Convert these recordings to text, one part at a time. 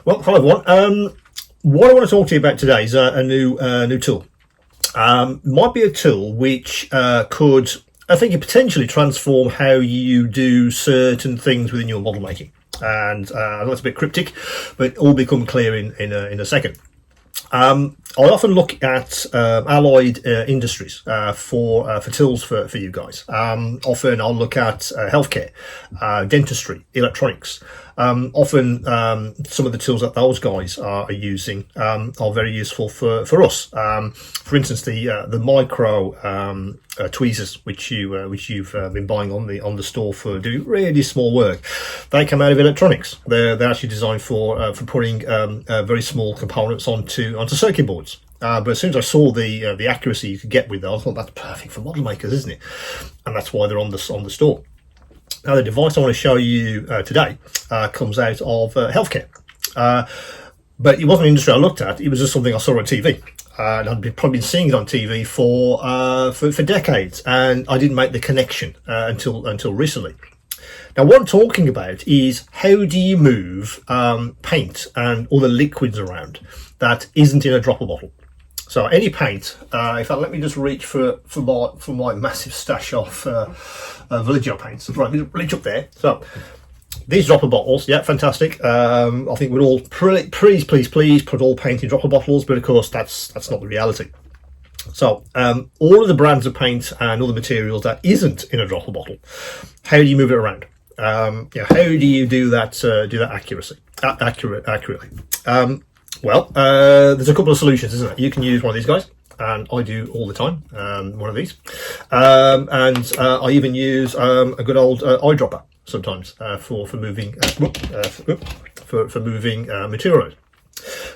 Well, hello everyone. What I want to talk to you about today is a new tool. Might be a tool which could, I think, potentially transform how you do certain things within your model making. And I know it's a bit cryptic, but it will become clear in a second. I often look at allied industries for tools for you guys. Often I'll look at healthcare, dentistry, electronics. Often some of the tools that those guys are using are very useful for us. For instance, the micro tweezers which you've been buying on the store for doing really small work, they come out of electronics. They're actually designed for putting very small components onto circuit boards. But as soon as I saw the accuracy you could get with those, I thought that's perfect for model makers, isn't it? And that's why they're on the store. Now, the device I want to show you today comes out of healthcare, but it wasn't an industry I looked at. It was just something I saw on TV, and I'd probably been seeing it on TV for decades, and I didn't make the connection until recently. Now, what I'm talking about is how do you move paint and all the liquids around that isn't in a dropper bottle. So any paint, in fact, let me just reach for my massive stash of Vallejo paints. Right, reach up there. So these dropper bottles, yeah, fantastic. I think we're all please put all paint in dropper bottles, but of course that's not the reality. So all of the brands of paint and all the materials that isn't in a dropper bottle, how do you move it around? How do you do that accurately? Well, there's a couple of solutions, isn't it? You can use one of these guys, and I do all the time, one of these. And I even use a good old eyedropper sometimes for moving for moving material.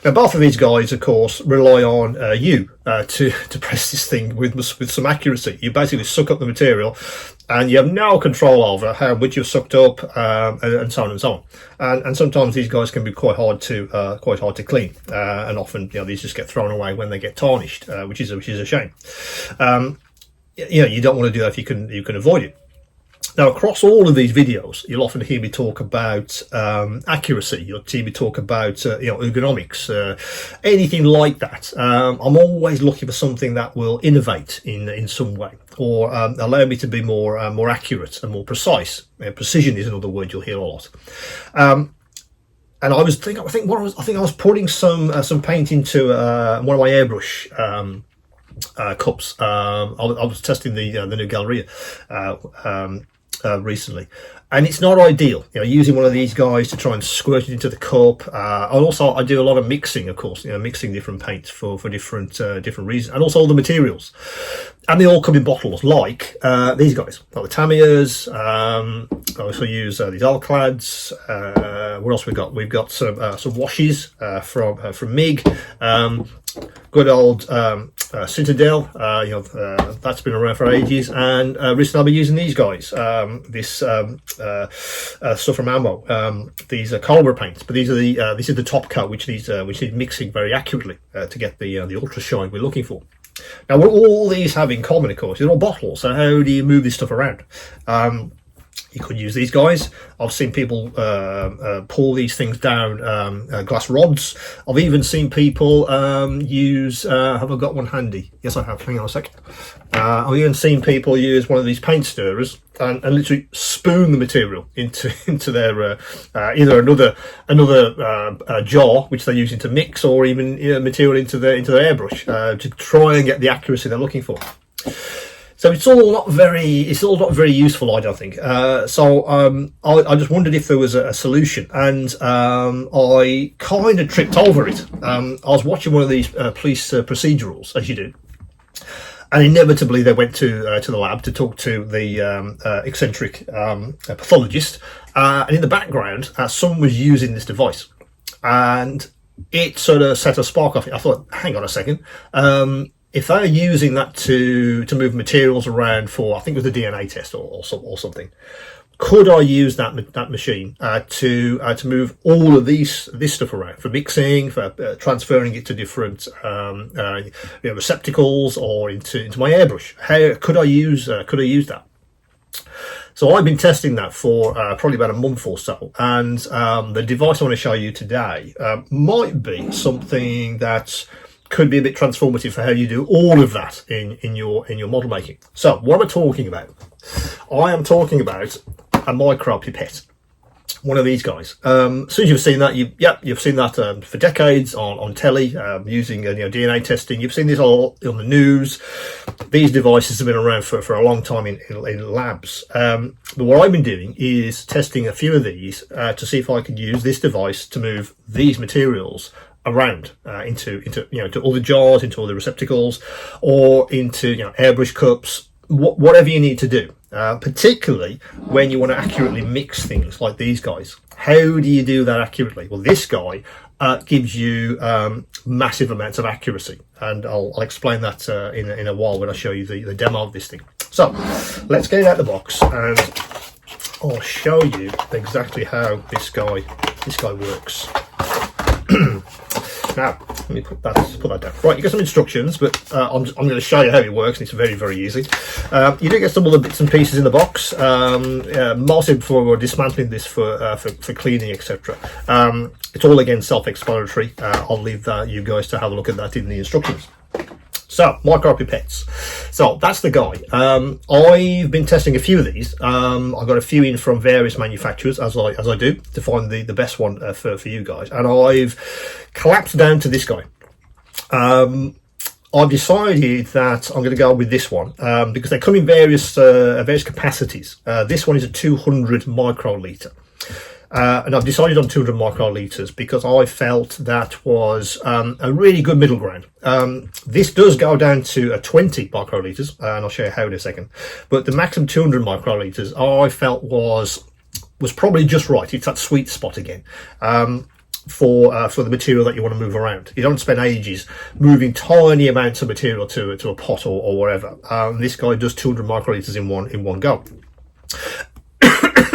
Now, both of these guys, of course, rely on you to press this thing with some accuracy. You basically suck up the material, and you have no control over how much you've sucked up, and so on and so on. And sometimes these guys can be quite hard to clean, and often these just get thrown away when they get tarnished, which is a shame. You don't want to do that if you can avoid it. Now, across all of these videos, you'll often hear me talk about accuracy. You'll hear me talk about ergonomics, anything like that. I'm always looking for something that will innovate in some way, or allow me to be more accurate and more precise. Precision is another word you'll hear a lot. And I was putting some paint into one of my airbrush cups. I was testing the new Galleria recently, and it's not ideal, using one of these guys to try and squirt it into the cup. I do a lot of mixing, of course, mixing different paints for different reasons, and also all the materials, and they all come in bottles like these guys, like the Tamiya's. I also use these Alclads. What else we've got some washes from MIG. Good old Citadel, that's been around for ages, and recently I've been using these guys, this stuff from Ammo. These are Cobra paints, but this is the top coat, which needs mixing very accurately to get the ultra shine we're looking for. Now, what all these have in common, of course, they're all bottles. So how do you move this stuff around? You could use these guys. I've seen people pull these things down glass rods. I've even seen people use, have I got one handy? Yes, I have. Hang on a sec. I've even seen people use one of these paint stirrers and literally spoon the material into their either another jar which they're using to mix, or even material into their airbrush to try and get the accuracy they're looking for. So it's all not very useful, I don't think. So I just wondered if there was a solution, and I kind of tripped over it. I was watching one of these police procedurals, as you do, and inevitably they went to the lab to talk to the eccentric pathologist, and in the background, someone was using this device, and it sort of set a spark off it. I thought, hang on a second. If they're using that to move materials around for, I think it was a DNA test or something, could I use that machine to move all of this stuff around for mixing, for transferring it to different receptacles, or into my airbrush? How could I use that? So I've been testing that for probably about a month or so, and the device I want to show you today might be something that could be a bit transformative for how you do all of that in your model making. So what am I talking about? I am talking about a micro pipette. One of these guys. As soon as you've seen that, you've seen that for decades on telly, using DNA testing. You've seen this all on the news. These devices have been around for a long time in labs. But what I've been doing is testing a few of these to see if I could use this device to move these materials around into to all the jars, into all the receptacles, or into airbrush cups, whatever you need to do. Particularly when you want to accurately mix things like these guys. How do you do that accurately? Well, this guy gives you massive amounts of accuracy, and I'll explain that in a while when I show you the demo of this thing. So let's get it out of the box, and I'll show you exactly how this guy works. Now, let me put that down. Right, you get some instructions, but I'm going to show you how it works, and it's very, very easy. You do get some other bits and pieces in the box, mostly for dismantling this for cleaning, etc. It's all, again, self-explanatory. I'll leave you guys to have a look at that in the instructions. So, micro pipettes. So that's the guy. I've been testing a few of these. I've got a few in from various manufacturers, as I do, to find the best one for you guys. And I've collapsed down to this guy. I've decided that I'm going to go with this one because they come in various capacities. This one is a 200 microliter. And I've decided on 200 microlitres because I felt that was a really good middle ground. This does go down to 20 microlitres, and I'll show you how in a second. But the maximum 200 microlitres I felt was probably just right. It's that sweet spot again. For the material that you want to move around. You don't spend ages moving tiny amounts of material to a pot or whatever. This guy does 200 microlitres in one go.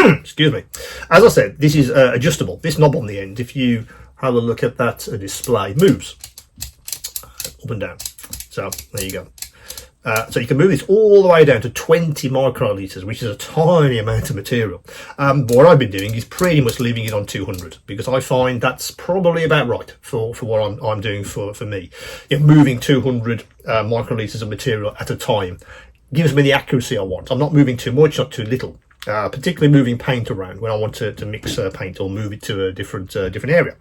Excuse me. As I said, this is adjustable. This knob on the end, if you have a look at that display, moves up and down. So there you go. So you can move this all the way down to 20 microlitres, which is a tiny amount of material. But what I've been doing is pretty much leaving it on 200 because I find that's probably about right for what I'm doing for me. Moving 200 microlitres of material at a time gives me the accuracy I want. I'm not moving too much, not too little. Particularly moving paint around when I want to mix paint or move it to a different area.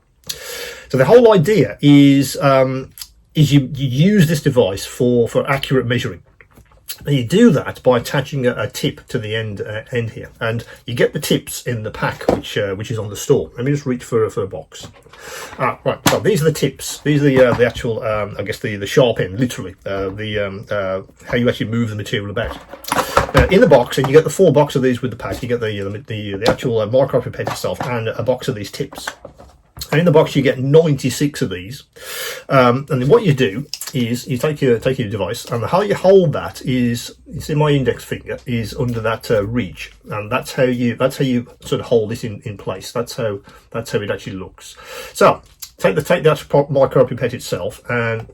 So the whole idea is you use this device for accurate measuring. And you do that by attaching a tip to the end here, and you get the tips in the pack which is on the store. Let me just reach for a box. Right, so these are the tips. These are the actual, I guess the sharp end, literally, how you actually move the material about. In the box, and you get the full box of these with the pack. You get the actual micro pipette itself and a box of these tips. And in the box you get 96 of these. And then what you do is you take your device, and how you hold that is, you see my index finger is under that ridge, and that's how you sort of hold this in place. That's how it actually looks. So take the actual micro pipette itself and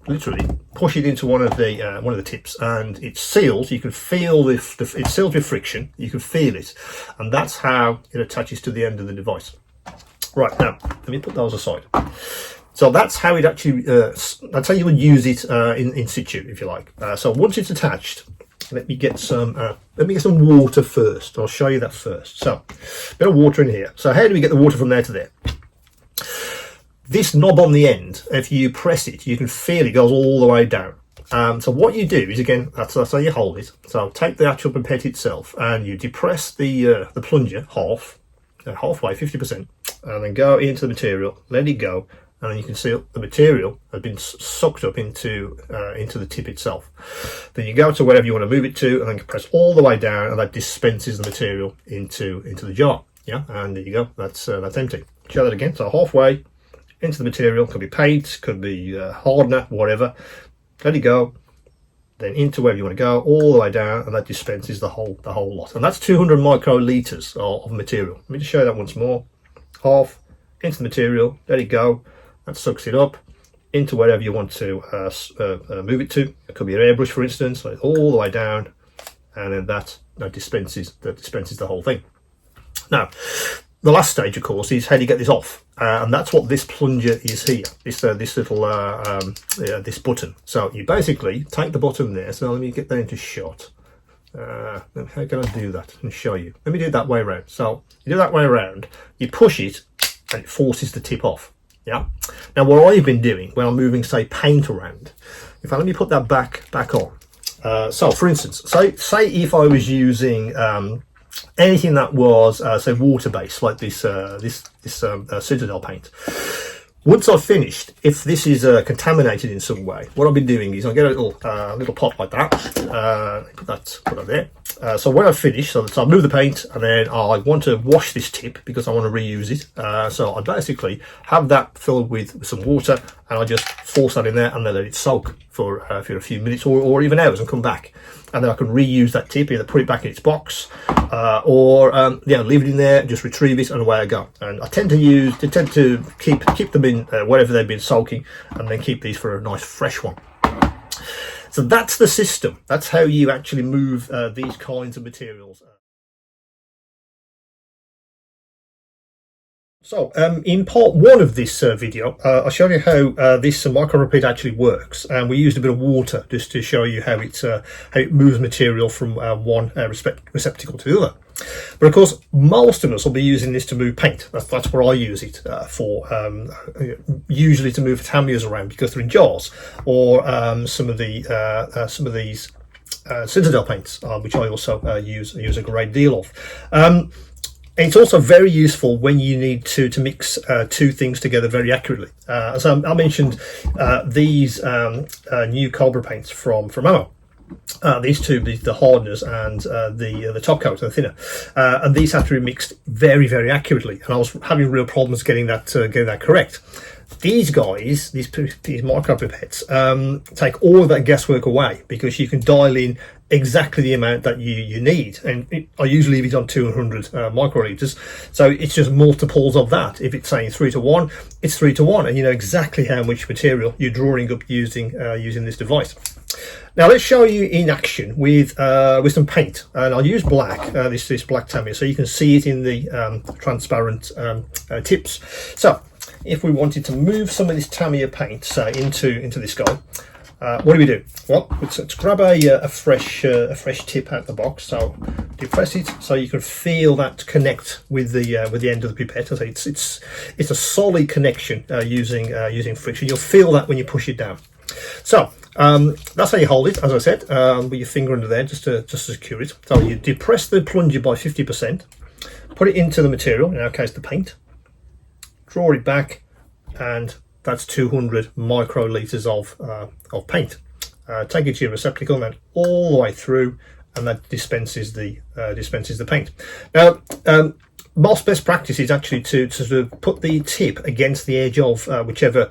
literally push it into one of the tips, and it seals. You can feel it seals with friction. You can feel it, and that's how it attaches to the end of the device. Right, now let me put those aside. So that's how it actually that's how you would use it in situ, if you like. So once it's attached, let me get some water first. I'll show you that first. So a bit of water in here. So how do we get the water from there to there? This knob on the end, if you press it, you can feel it goes all the way down. So what you do is, again, that's how you hold it. So take the actual pipette itself and you depress the plunger halfway, 50%, and then go into the material, let it go, and then you can see the material has been sucked up into the tip itself. Then you go to wherever you want to move it to, and then press all the way down, and that dispenses the material into the jar. Yeah, and there you go. That's empty. Show that again. So halfway into the material, could be paint, could be hardener, whatever. Let it go, then into wherever you want to go, all the way down, and that dispenses the whole lot. And that's 200 microlitres of material. Let me just show you that once more. Half into the material, let it go, that sucks it up into wherever you want to move it to. It could be an airbrush, for instance, like all the way down, and then that dispenses the whole thing. Now, the last stage, of course, is how do you get this off, and that's what this plunger is here. This little this button. So you basically take the bottom there. So let me get that into shot. How can I do that and show you? Let me do it that way around. So you do it that way around. You push it, and it forces the tip off. Yeah. Now, what I've been doing when I'm moving, say, paint around, if I let me put that back on. So, for instance, say if I was using anything that was say water based, like this Citadel paint. Once I've finished, if this is contaminated in some way, what I've been doing is I get a little pot like that. Put that there. So when I've finished, so I move the paint, and then I want to wash this tip because I want to reuse it. So I basically have that filled with some water, and I just force that in there and then let it soak for a few minutes or even hours and come back. And then I can reuse that tip, either put it back in its box or leave it in there, just retrieve it, and away I go. And I tend to keep them in wherever they've been soaking, and then keep these for a nice fresh one. So that's the system. That's how you actually move these kinds of materials. So in part one of this video, I showed you how this micropipette actually works, and we used a bit of water just to show you how it moves material from one receptacle to the other. But of course, most of us will be using this to move paint. That's where I use it for, usually to move Tamias around because they're in jars, or some of these Citadel paints, which I also use a great deal of. It's also very useful when you need to mix two things together very accurately. As I mentioned, these new Cobra paints from Ammo. These two, the hardeners and the top coat, the thinner, and these have to be mixed very, very accurately. And I was having real problems getting that correct. These guys, these micro pipettes, take all of that guesswork away because you can dial in exactly the amount that you need. And I usually leave it on 200 microlitres, so it's just multiples of that. If it's saying 3 to 1, it's 3 to 1, and you know exactly how much material you're drawing up using this device. Now let's show you in action with some paint, and I'll use black, this black Tamiya, so you can see it in the transparent tips. So if we wanted to move some of this Tamiya paint, say, into this guy, what do? Well, let's grab a fresh tip out of the box. So depress it so you can feel that connect with the end of the pipette. So it's a solid connection using friction. You'll feel that when you push it down. So that's how you hold it, as I said, with your finger under there just to secure it. So you depress the plunger by 50%, put it into the material, in our case the paint, draw it back, and that's 200 microlitres of paint. Take it to your receptacle and then all the way through, and that dispenses the paint. Now, most best practice is actually to sort of put the tip against the edge of whichever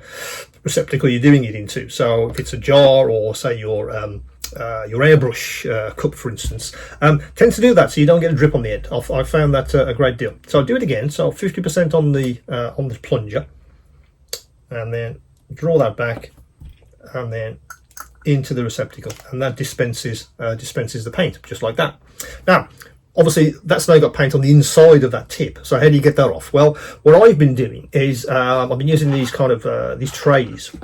receptacle you're doing it into. So if it's a jar, or say your airbrush cup, for instance, tend to do that so you don't get a drip on the end. I found that a great deal. So I'll do it again. So 50% on the plunger, and then draw that back, and then into the receptacle, and that dispenses the paint just like that. Now, obviously, that's now got paint on the inside of that tip. So how do you get that off? Well, what I've been doing is I've been using these kind of these trays.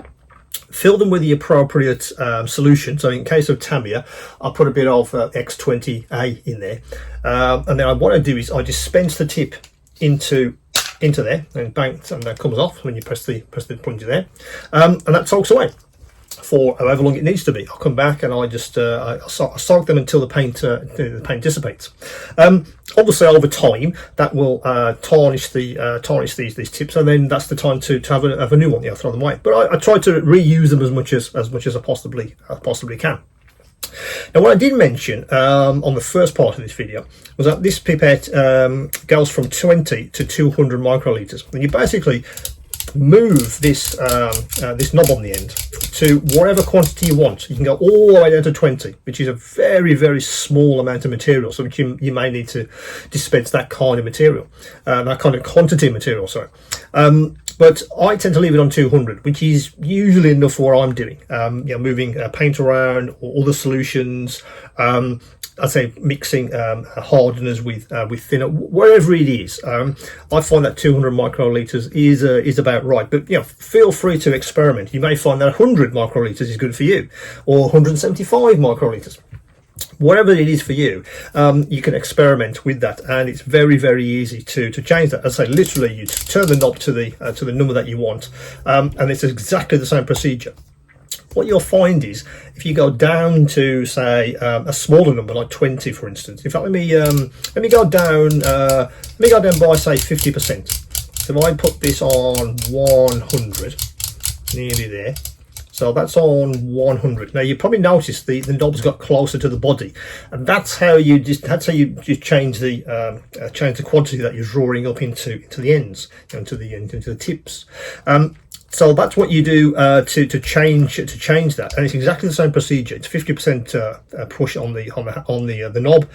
Fill them with the appropriate solution. So in case of Tamiya, I'll put a bit of X20A in there, and then what I do is I dispense the tip into there, and bang, and that comes off when you press the plunger there, and that soaks away for however long it needs to be. I'll come back and I just I soak them until the paint dissipates. Obviously, over time that will tarnish these tips, and then that's the time to have a new one. Throw them away. But I try to reuse them as much as I possibly can. Now, what I did mention on the first part of this video was that this pipette goes from 20 to 200 microlitres, and you basically move this this knob on the end to whatever quantity you want. You can go all the way down to 20, which is a very, very small amount of material, so which you may need to dispense that kind of material, that kind of quantity of material, sorry. But I tend to leave it on 200, which is usually enough for what I'm doing. Moving paint around or other solutions. I'd say mixing hardeners with thinner, wherever it is. I find that 200 microlitres is about right, but feel free to experiment. You may find that 100 microlitres is good for you, or 175 microlitres. Whatever it is for you, you can experiment with that, and it's very, very easy to change that. As I say, literally, you turn the knob to the number that you want, and it's exactly the same procedure. What you'll find is, if you go down to, say, a smaller number like 20, for instance. In fact, let me go down. Let me go down by, say, 50%. So if I put this on 100, nearly there. So that's on 100. Now you probably noticed the knob's got closer to the body, and that's how you change the quantity that you're drawing up into the ends, into the tips. So that's what you do to change that, and it's exactly the same procedure. It's 50% push on the knob,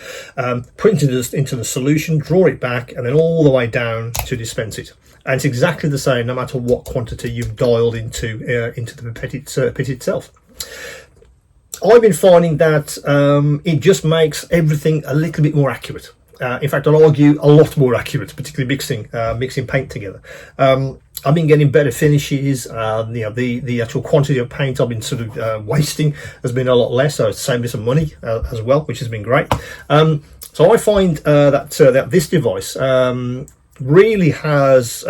put it into the solution, draw it back, and then all the way down to dispense it. And it's exactly the same no matter what quantity you've dialed into the pipette itself. I've been finding that it just makes everything a little bit more accurate. In fact, I'll argue a lot more accurate, particularly mixing paint together. I've been getting better finishes. The actual quantity of paint I've been sort of wasting has been a lot less, so it's saved me some money as well, which has been great. So I find that this device really has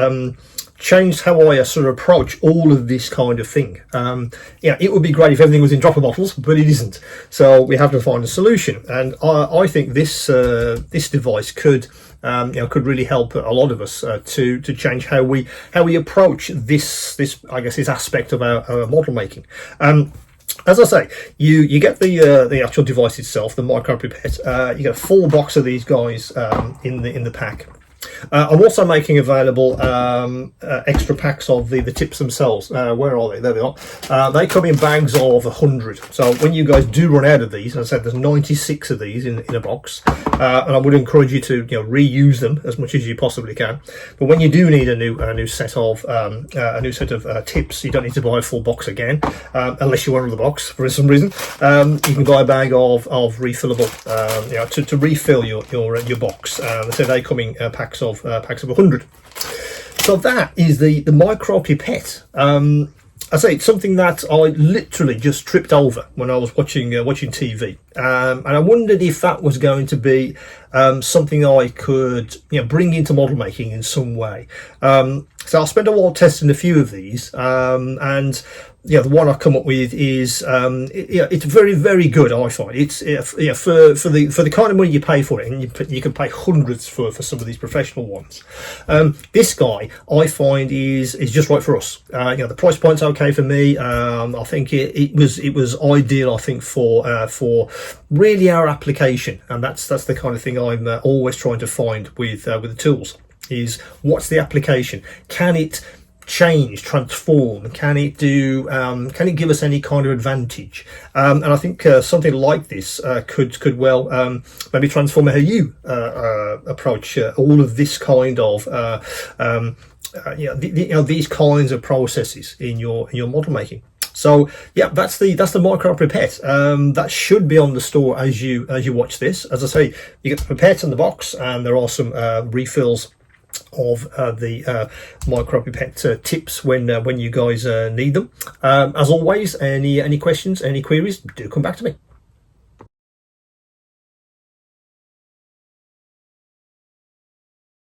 changed how I sort of approach all of this kind of thing. It would be great if everything was in dropper bottles, but it isn't. So we have to find a solution, and I think this device could really help a lot of us to change how we approach this I guess this aspect of our model making. As I say, you get the actual device itself, the micro pipette. You get a full box of these guys in the pack. I'm also making available extra packs of the tips themselves. Where are they? There they are. They come in bags of 100. So when you guys do run out of these, as I said, there's 96 of these in a box, and I would encourage you to reuse them as much as you possibly can. But when you do need a new set of tips, you don't need to buy a full box again, unless you want the box for some reason. You can buy a bag of refillable, to refill your box. So they come in packs of 100. So that is the micro pipette. I say it's something that I literally just tripped over when I was watching TV, and I wondered if that was going to be something I could bring into model making in some way. So I'll spend a while testing a few of these, and the one I've come up with is it's very, very good. I find it's for the kind of money you pay for it, and you can pay hundreds for some of these professional ones. This guy I find is just right for us. The price point's okay for me. I think it was ideal. I think for really our application, and that's the kind of thing I'm always trying to find with the tools. Is what's the application? Can it change, transform? Can it do? Can it give us any kind of advantage? And I think something like this could well maybe transform how you approach all of this kind of these kinds of processes in your model making. So yeah, that's the micro pipette. That should be on the store as you watch this. As I say, you get the pipette in the box, and there are some refills of the micro pipette tips when you guys need them. As always, any questions, any queries, do come back to me.